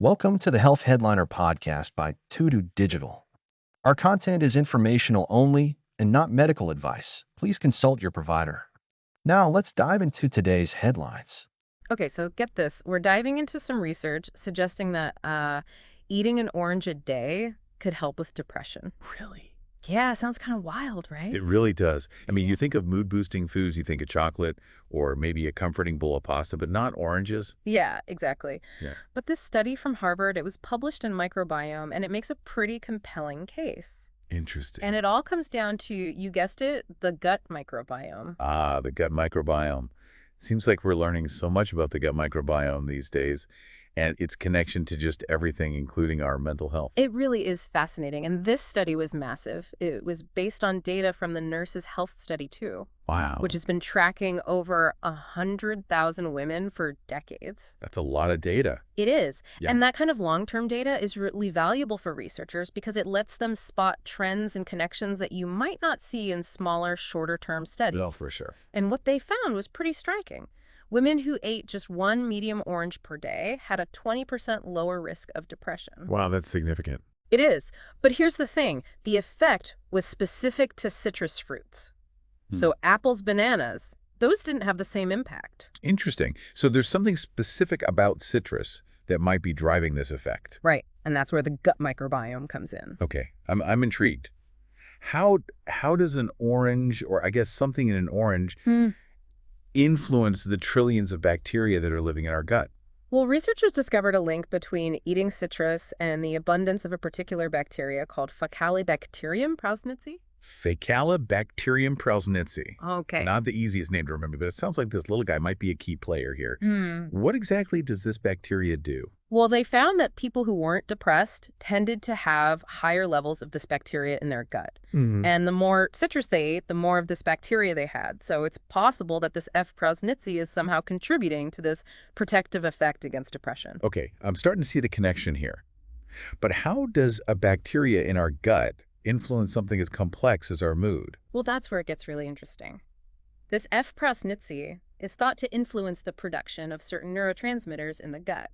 Welcome to the Health Headliner podcast by Tudu Digital. Our content is informational only and not medical advice. Please consult your provider. Now, let's dive into today's headlines. Okay, so get this. We're diving into some research suggesting that eating an orange a day could help with depression. Really? Yeah, sounds kind of wild, right? It really does. I mean, you think of mood-boosting foods, you think of chocolate or maybe a comforting bowl of pasta, but not oranges. Yeah, exactly. Yeah. But this study from Harvard, it was published in Microbiome, and it makes a pretty compelling case. Interesting. And it all comes down to, you guessed it, the gut microbiome. Ah, the gut microbiome. Seems like we're learning so much about the gut microbiome these days and its connection to just everything, including our mental health. It really is fascinating, and this study was massive. It was based on data from the Nurses' Health Study, too. Wow. Which has been tracking over 100,000 women for decades. That's a lot of data. It is. Yeah. And that kind of long-term data is really valuable for researchers because it lets them spot trends and connections that you might not see in smaller, shorter-term studies. Oh, for sure. And what they found was pretty striking. Women who ate just one medium orange per day had a 20% lower risk of depression. Wow, that's significant. It is. But here's the thing. The effect was specific to citrus fruits. So apples, bananas, those didn't have the same impact. Interesting. So there's something specific about citrus that might be driving this effect. Right. And that's where the gut microbiome comes in. Okay, I'm intrigued. How does an orange, or I guess something in an orange, influence the trillions of bacteria that are living in our gut? Well, researchers discovered a link between eating citrus and the abundance of a particular bacteria called Faecalibacterium prausnitzii. Faecalibacterium prausnitzii. Okay. Not the easiest name to remember, but it sounds like this little guy might be a key player here. What exactly does this bacteria do? Well, they found that people who weren't depressed tended to have higher levels of this bacteria in their gut. And the more citrus they ate, the more of this bacteria they had. So it's possible that this F. prausnitzii is somehow contributing to this protective effect against depression. Okay, I'm starting to see the connection here. But how does a bacteria in our gut influence something as complex as our mood? Well, that's where it gets really interesting. This F. prausnitzii is thought to influence the production of certain neurotransmitters in the gut,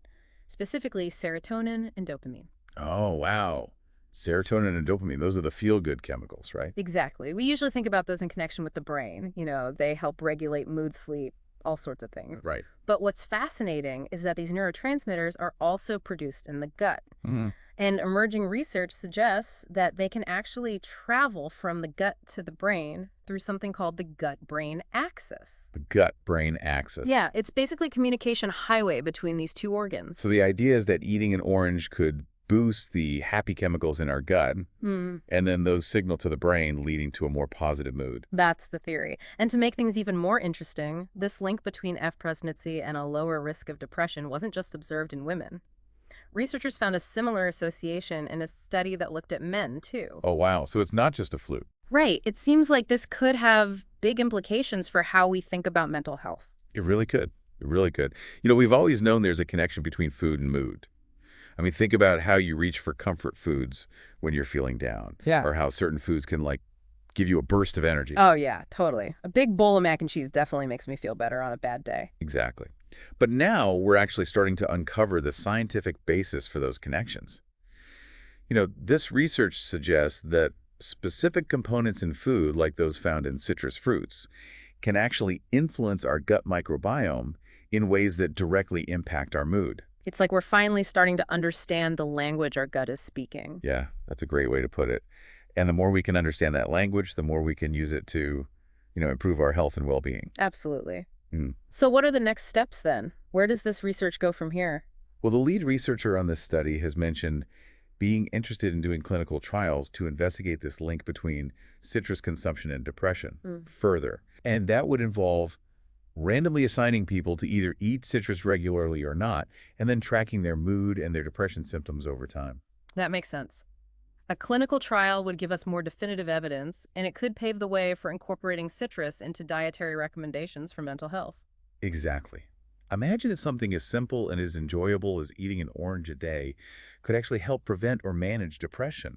specifically serotonin and dopamine. Oh, wow. Serotonin and dopamine, those are the feel-good chemicals, right? Exactly. We usually think about those in connection with the brain. You know, they help regulate mood, sleep, all sorts of things. Right. But what's fascinating is that these neurotransmitters are also produced in the gut. And emerging research suggests that they can actually travel from the gut to the brain through something called the gut-brain axis. The gut-brain axis. Yeah, it's basically communication highway between these two organs. So the idea is that eating an orange could boost the happy chemicals in our gut, and then those signal to the brain, leading to a more positive mood. That's the theory. And to make things even more interesting, this link between F. prausnitzii and a lower risk of depression wasn't just observed in women. Researchers found a similar association in a study that looked at men, too. Oh, wow. So it's not just a fluke. Right. It seems like this could have big implications for how we think about mental health. It really could. It really could. You know, we've always known there's a connection between food and mood. I mean, think about how you reach for comfort foods when you're feeling down. Yeah. Or how certain foods can, like, give you a burst of energy. Oh, yeah, totally. A big bowl of mac and cheese definitely makes me feel better on a bad day. Exactly. But now we're actually starting to uncover the scientific basis for those connections. You know, this research suggests that specific components in food, like those found in citrus fruits, can actually influence our gut microbiome in ways that directly impact our mood. It's like we're finally starting to understand the language our gut is speaking. Yeah, that's a great way to put it. And the more we can understand that language, the more we can use it to, improve our health and well-being. Absolutely. So what are the next steps then? Where does this research go from here? Well, the lead researcher on this study has mentioned being interested in doing clinical trials to investigate this link between citrus consumption and depression further. And that would involve randomly assigning people to either eat citrus regularly or not, and then tracking their mood and their depression symptoms over time. That makes sense. A clinical trial would give us more definitive evidence, and it could pave the way for incorporating citrus into dietary recommendations for mental health. Exactly. Imagine if something as simple and as enjoyable as eating an orange a day could actually help prevent or manage depression.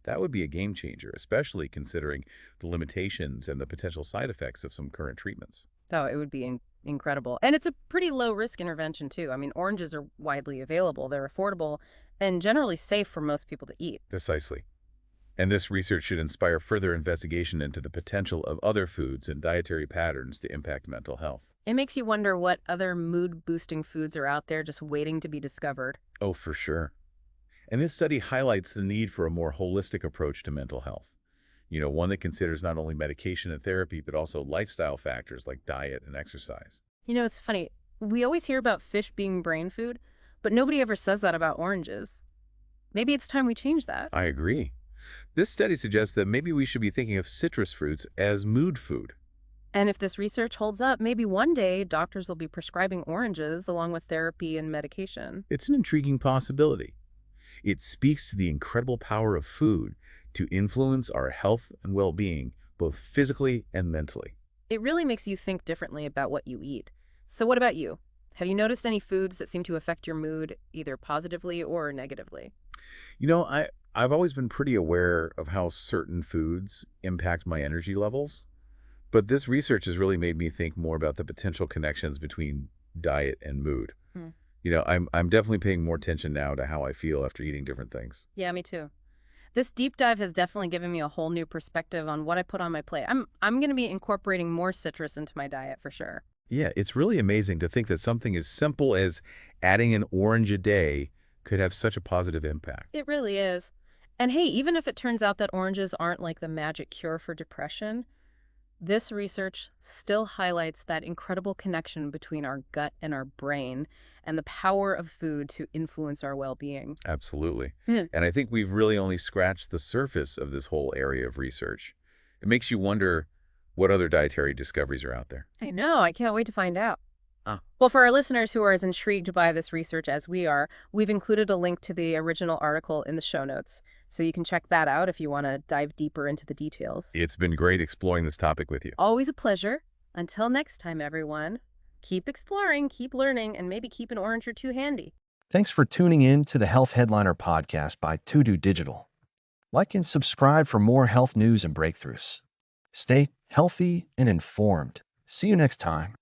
That would be a game changer, especially considering the limitations and the potential side effects of some current treatments. Oh, it would be incredible. And it's a pretty low-risk intervention, too. I mean, oranges are widely available, they're affordable, and generally safe for most people to eat. Precisely. And this research should inspire further investigation into the potential of other foods and dietary patterns to impact mental health. It makes you wonder what other mood-boosting foods are out there just waiting to be discovered. Oh, for sure. And this study highlights the need for a more holistic approach to mental health. One that considers not only medication and therapy, but also lifestyle factors like diet and exercise. It's funny. We always hear about fish being brain food, but nobody ever says that about oranges. Maybe it's time we change that. I agree. This study suggests that maybe we should be thinking of citrus fruits as mood food. And if this research holds up, maybe one day doctors will be prescribing oranges along with therapy and medication. It's an intriguing possibility. It speaks to the incredible power of food to influence our health and well-being, both physically and mentally. It really makes you think differently about what you eat. So what about you? Have you noticed any foods that seem to affect your mood either positively or negatively? I've always been pretty aware of how certain foods impact my energy levels, but this research has really made me think more about the potential connections between diet and mood. Hmm. I'm definitely paying more attention now to how I feel after eating different things. Yeah, me too. This deep dive has definitely given me a whole new perspective on what I put on my plate. I'm going to be incorporating more citrus into my diet for sure. Yeah, it's really amazing to think that something as simple as adding an orange a day could have such a positive impact. It really is. And hey, even if it turns out that oranges aren't like the magic cure for depression, this research still highlights that incredible connection between our gut and our brain and the power of food to influence our well-being. Absolutely. Hmm. And I think we've really only scratched the surface of this whole area of research. It makes you wonder what other dietary discoveries are out there. I know. I can't wait to find out. Well, for our listeners who are as intrigued by this research as we are, we've included a link to the original article in the show notes, so you can check that out if you want to dive deeper into the details. It's been great exploring this topic with you. Always a pleasure. Until next time, everyone, keep exploring, keep learning, and maybe keep an orange or two handy. Thanks for tuning in to the Health Headliner podcast by To Digital. Like and subscribe for more health news and breakthroughs. Stay healthy and informed. See you next time.